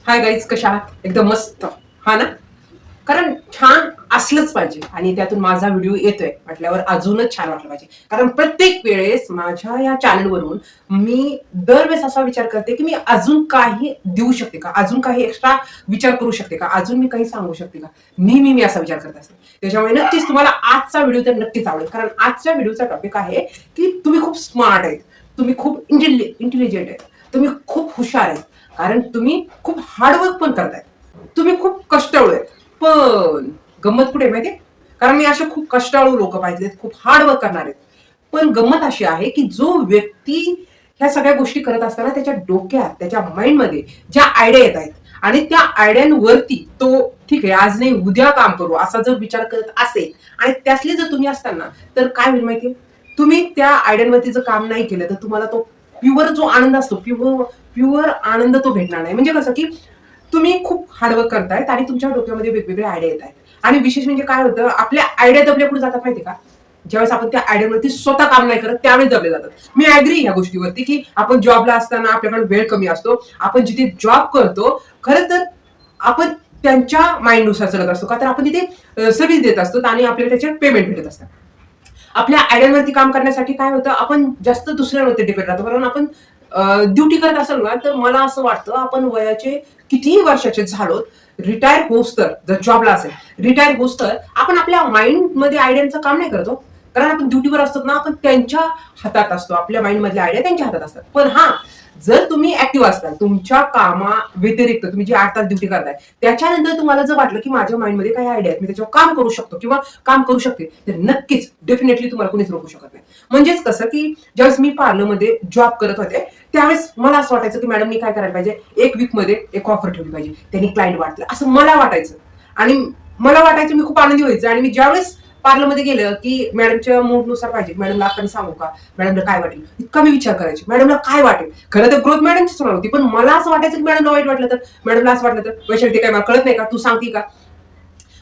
Hi guys, कशा आहात? एकदम मस्त. हा ना. कारण छान असलंच पाहिजे आणि त्यातून माझा व्हिडिओ येतोय म्हटल्यावर अजूनच छान वाटलं पाहिजे. कारण प्रत्येक वेळेस माझ्या या चॅनलवरून मी दरवेळेस असा विचार करते की मी अजून काही देऊ शकते का, अजून काही एक्स्ट्रा विचार करू शकते का, अजून मी काही सांगू शकते का. नेहमी मी असा विचार करत असते. त्याच्यामुळे नक्कीच तुम्हाला आजचा व्हिडिओ तर नक्कीच आवडेल. कारण आजच्या व्हिडिओचा टॉपिक आहे की तुम्ही खूप स्मार्ट आहेत, तुम्ही खूप इंटेलिजंट आहेत, तुम्ही खूप हुशार आहेत, कारण तुम्ही खूप हार्डवर्क पण करताय, तुम्ही खूप कष्टाळू आहेत. पण गंमत कुठे माहितीये? कारण मी असे खूप कष्टाळू लोक पाहिजेत, खूप हार्डवर्क करणार आहेत. पण गंमत अशी आहे की जो व्यक्ती ह्या सगळ्या गोष्टी करत असताना त्याच्या डोक्यात, त्याच्या माइंडमध्ये ज्या आयडिया येत आहेत आणि त्या आयडियांवरती तो ठीक आहे आज नाही उद्या काम करू असा जर विचार करत असेल आणि त्यातले जर तुम्ही असताना, तर काय होईल माहितीये? तुम्ही त्या आयडियांवरती जर काम नाही केलं तर तुम्हाला तो प्युअर जो आनंद असतो, प्युअर आनंद तो भेटणार नाही. म्हणजे कसं की तुम्ही खूप हार्डवर्क करतायत आणि तुमच्या डोक्यामध्ये वेगवेगळे आयडिया येत आहेत. आणि विशेष म्हणजे काय होतं, आपल्या आयडिया दबल्या कुठे जातात माहिती का? ज्यावेळेस आपण त्या आयडियावरती स्वतः काम नाही करत त्यावेळेस दबले जातात. मी ऍग्री ह्या गोष्टीवरती की आपण जॉबला असताना आपल्याकडे वेळ कमी असतो. आपण जिथे जॉब करतो खरं तर आपण त्यांच्या माइंडनुसार चालत असतो, का तर आपण तिथे सर्व्हिस देत असतो आणि आपल्याला त्याचे पेमेंट भेटत असतात. आपल्या आयडियावरती काम करण्यासाठी काय होतं, आपण जास्त दुसऱ्यांवरती डिपेंड राहतो. कारण आपण ड्युटी करत असेल ना, तर मला असं वाटतं आपण वयाचे कितीही वर्षाचे झालो, रिटायर होस तर जर जॉबला असेल, रिटायर होस तर आपण आपल्या माइंड मध्ये आयडियांचं काम नाही करतो. कारण आपण ड्युटीवर असतो ना, आपण त्यांच्या हातात असतो, आपल्या माइंड मधल्या आयडिया त्यांच्या हातात असतात. पण हा, जर तुम्ही ऍक्टिव्ह असताल तुमच्या कामा व्यतिरिक्त, तुम्ही जे 8 तास ड्युटी करताय त्याच्यानंतर तुम्हाला जर वाटलं की माझ्या माइंडमध्ये काही आयडिया आहेत, मी त्याच्यावर काम करू शकतो किंवा काम करू शकते, तर नक्कीच डेफिनेटली तुम्हाला कोणीच रोखू शकत नाही. म्हणजेच कसं की ज्यावेळेस मी पार्लरमध्ये जॉब करत होते त्यावेळेस मला असं वाटायचं की मॅडमनी काय करायला पाहिजे, एक वीक मध्ये एक ऑफर ठेवली पाहिजे, त्यांनी क्लायंट वाटलं असं मला वाटायचं. आणि मला वाटायचं मी खूप आनंदी व्हायचं. आणि मी ज्यावेळेस पार्लरमध्ये गेलं की मॅडमच्या मूडनुसार पाहिजे, मॅडमला आपण सांगू का, मॅडमला काय वाटेल, इतका मी विचार करायचे मॅडमला काय वाटेल. खरं तर ग्रोथ मॅडमचीच होणार होती, पण मला असं वाटायचं की मॅडमला वाईट वाटलं तर, मॅडमला असं वाटलं तर वैशाली ते काय मला कळत नाही का, तू सांगते का.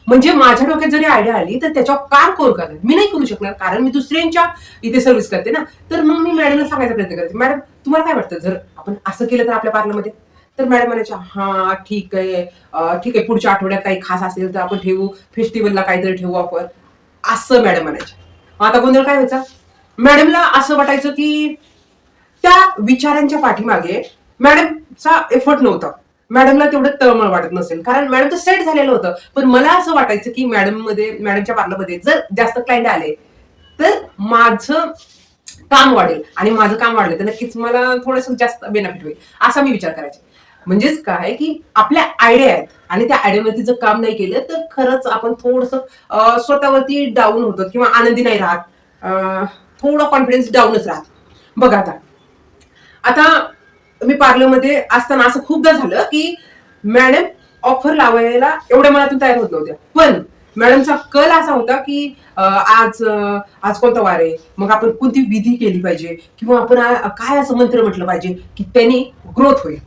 म्हणजे माझ्या डोक्यात जरी आयडिया आली तर त्याच्यावर काम कोण करणार, मी नाही करू शकणार, कारण मी दुसऱ्यांच्या इथे सर्व्हिस करते ना. तर मग मी मॅडमला सांगायचा प्रयत्न करायचे, मॅडम तुम्हाला काय वाटतं जर आपण असं केलं तर आपल्या पार्लरमध्ये. तर मॅडम म्हणायच्या हा ठीक आहे, ठीक आहे, पुढच्या आठवड्यात काही खास असेल तर आपण ठेवू, फेस्टिवलला काहीतरी ठेवू ऑफर, असं मॅडम म्हणायच्या. आता गोंधळ काय व्हायचा, मॅडमला असं वाटायचं की त्या विचारांच्या पाठीमागे मॅडमचा एफर्ट नव्हता, मॅडमला तेवढं तळमळ वाटत नसेल, कारण मॅडम तर सेट झालेलं होतं. पण मला असं वाटायचं की मॅडमच्या पार्लरमध्ये जर जास्त क्लायंट आले तर माझं काम वाढेल आणि माझं काम वाढलं तर नक्कीच मला थोडंसं जास्त बेनिफिट होईल, असा मी विचार करायचे. म्हणजेच काय की आपल्या आयडिया आहेत आणि त्या आयडियावरती जर काम नाही केलं तर खरंच आपण थोडंसं स्वतःवरती डाऊन होतं किंवा आनंदी नाही राहत, थोडं कॉन्फिडन्स डाऊनच राहत. बघा आता, आता मी पार्लरमध्ये असताना असं खूपदा झालं की मॅडम ऑफर लावायला एवढ्या मनातून तयार होत नव्हत्या, पण मॅडमचा कल असा होता की आज कोणता वार आहे, मग आपण कोणती विधी केली पाहिजे किंवा आपण काय असं मंत्र म्हटलं पाहिजे की त्यांनी ग्रोथ होईल.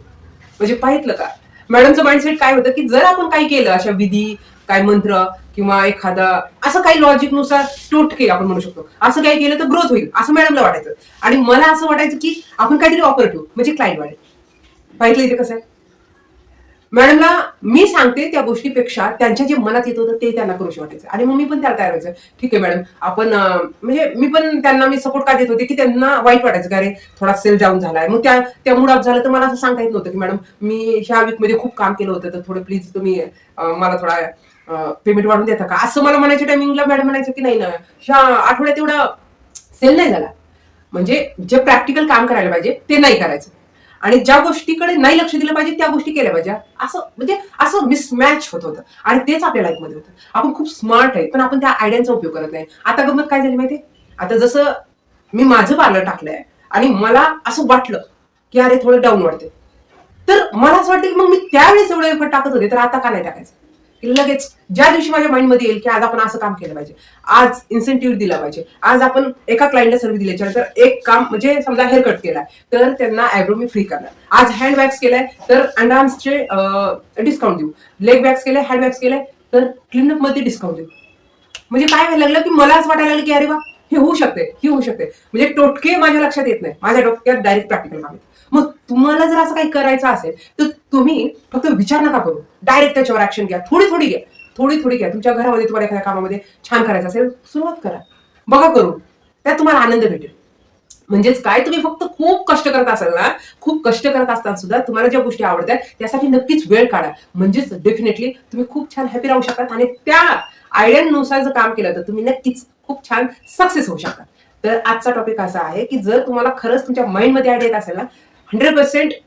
म्हणजे पाहितलं का मॅडमचं माइंडसेट काय होतं की जर आपण काही केलं अशा विधी, काय मंत्र किंवा एखादा असं काही लॉजिक नुसार टोटके आपण म्हणू शकतो, असं काही केलं तर ग्रोथ होईल असं मॅडमला वाटायचं. आणि मला असं वाटायचं की आपण काहीतरी ऑफर ठेवू म्हणजे क्लायंट वाढेल. पाहिलं इथे कसं आहे, मॅडमला मी सांगते त्या गोष्टीपेक्षा त्यांच्या जे मनात येत होतं ते त्यांना करूशी वाटायचं. आणि मग मी पण त्याला तयार व्हायचं, ठीक आहे मॅडम आपण म्हणजे मी पण त्यांना मी सपोर्ट का देत होते की त्यांना वाईट वाटायचं की अरे थोडा सेल डाऊन झालाय, मग त्या मूड ऑफ झालं तर मला असं सांगता येत नव्हतं की मॅडम मी ह्या वीक मध्ये खूप काम केलं होतं तर थोडं प्लीज तुम्ही मला थोडा पेमेंट वाढून देता का, असं मला म्हणायच्या टायमिंगला मॅडम म्हणायचं की नाही ना, ह्या आठवड्यात एवढा सेल नाही झाला. म्हणजे जे प्रॅक्टिकल काम करायला पाहिजे ते नाही करायचं आणि ज्या गोष्टीकडे नाही लक्ष दिलं पाहिजे त्या गोष्टी केल्या पाहिजे, असं म्हणजे असं मिसमॅच होत होतं. आणि तेच आपल्या लाईफमध्ये होतं. आपण खूप स्मार्ट आहे पण आपण त्या आयडियांचा उपयोग करत नाही. आता गंमत काय झाली माहितीये, आता जसं मी माझं पार्लर टाकलंय आणि मला असं वाटलं की अरे थोडं डाऊन वाटते, तर मला असं वाटतं की मग मी त्यावेळेस एवढं एफर्ट टाकत होते तर आता का नाही टाकायचं. की लगेच ज्या दिवशी माझ्या माइंडमध्ये येईल की आज आपण असं काम केलं पाहिजे, आज इन्सेंटिव्ह दिला पाहिजे, आज आपण एका क्लायंटला सर्व्हिस दिल्याच्या नंतर एक काम म्हणजे समजा हेअर कट केलाय तर त्यांना आयब्रो मी फ्री करणार, आज हँड वॅक्स केलाय तर अंडरआर्म्सचे डिस्काउंट देऊ, लेग वॅक्स केलाय, हँड वॅक्स केलाय तर क्लीनअप मध्ये डिस्काउंट देऊ. म्हणजे काय व्हायला लागलं की मला असं वाटायला लागलं की अरे वा हे होऊ शकते, हे होऊ शकते. म्हणजे टोटके माझ्या लक्षात येत नाही, माझ्या डोक्यात डायरेक्ट प्रॅक्टिकल काम येतं. मग तुम्हाला जर असं काही करायचं असेल तर तुम्ही फक्त विचार नका करू, डायरेक्ट त्याच्यावर ऍक्शन घ्या. थोडी थोडी घ्या, थोडी थोडी घ्या. तुमच्या घरामध्ये तुम्हाला एखाद्या कामामध्ये छान करायचं असेल, सुरुवात करा, बघा करून, त्यात तुम्हाला आनंद भेटेल. म्हणजेच काय, तुम्ही फक्त खूप कष्ट करत असाल ना, खूप कष्ट करत असताना सुद्धा तुम्हाला ज्या गोष्टी आवडतात त्यासाठी नक्कीच वेळ काढा. म्हणजेच डेफिनेटली तुम्ही खूप छान हॅपी राहू शकता आणि त्या आयडियानुसार जर काम केलं तर तुम्ही नक्कीच खूप छान सक्सेस होऊ शकता. तर आजचा टॉपिक असा आहे की जर तुम्हाला खरंच तुमच्या माइंडमध्ये आयडिया येत असेल ना, 100%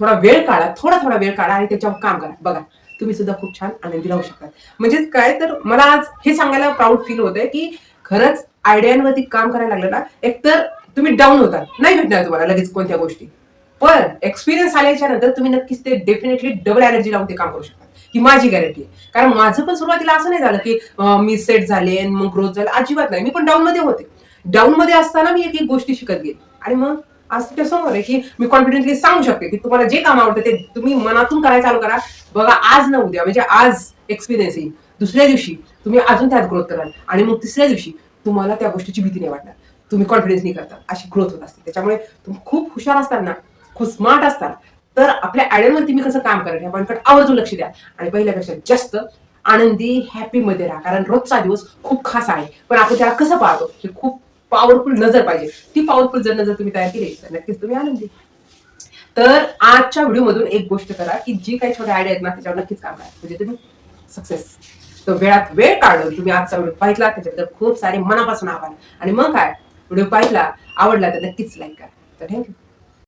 थोडा वेळ काढा, थोडा वेळ काढा आणि त्याच्यावर काम करा. बघा तुम्ही सुद्धा खूप छान आनंदी राहू शकता. म्हणजेच काय, तर मला आज हे सांगायला प्राऊड फील होत आहे की खरंच आयडियांवरती काम करायला लागलं ना, एकतर तुम्ही डाऊन होतात, नाही भेटणार तुम्हाला लगेच कोणत्या गोष्टी, पण एक्सपिरियन्स आल्याच्या नंतर तुम्ही नक्कीच ते डेफिनेटली डबल एनर्जी लावून ते काम करू शकता, ही माझी गॅरंटी आहे. कारण माझं पण सुरुवातीला असं नाही झालं की मी सेट झाले आणि मग ग्रोथ झालं, अजिबात नाही. मी पण डाऊन मध्ये होते. डाऊन मध्ये असताना मी एक एक गोष्टी शिकत गेले आणि मग आज तुमच्या समोर आहे की मी कॉन्फिडेंटली सांगू शकते की तुम्हाला जे काम आवडतं ते तुम्ही मनातून करायला चालू करा. बघा आज ना उद्या, म्हणजे आज एक्सपिरियन्स येईल, दुसऱ्या दिवशी तुम्ही अजून त्यात ग्रोथ कराल आणि मग तिसऱ्या दिवशी तुम्हाला त्या गोष्टीची भीती नाही वाटणार. तुम्ही कॉन्फिडन्स नाही करता, अशी ग्रोथ होत असते. त्याच्यामुळे तुम्ही खूप हुशार असताना, खूप स्मार्ट असतात, तर आपल्या आयडियावरती तुम्ही कसं काम करायचं या पॉईंटकडे आवर्जून लक्ष द्या आणि पहिल्यापेक्षा जास्त आनंदी हॅपी मध्ये राहा. कारण रोजचा दिवस खूप खास आहे, पण आपण त्याला कसं पाहतो हे खूप पॉवरफुल नजर पाहिजे. ती पॉवरफुल जर नजर तुम्ही तयार केली तर नक्कीच तुम्ही आनंदी. तर आजच्या व्हिडिओ मधून एक गोष्ट करा की जी काही छोट्या आयडिया आहेत ना त्याच्यावर नक्कीच काम करा, म्हणजे तुम्ही सक्सेस. तर वेळात वेळ काढून तुम्ही आजचा व्हिडिओ पाहिला, त्याच्याबद्दल खूप सारे मनापासून आभार. आणि मग काय, व्हिडिओ पाहिला आवडला तर नक्कीच लाईक करा. तर थँक्यू.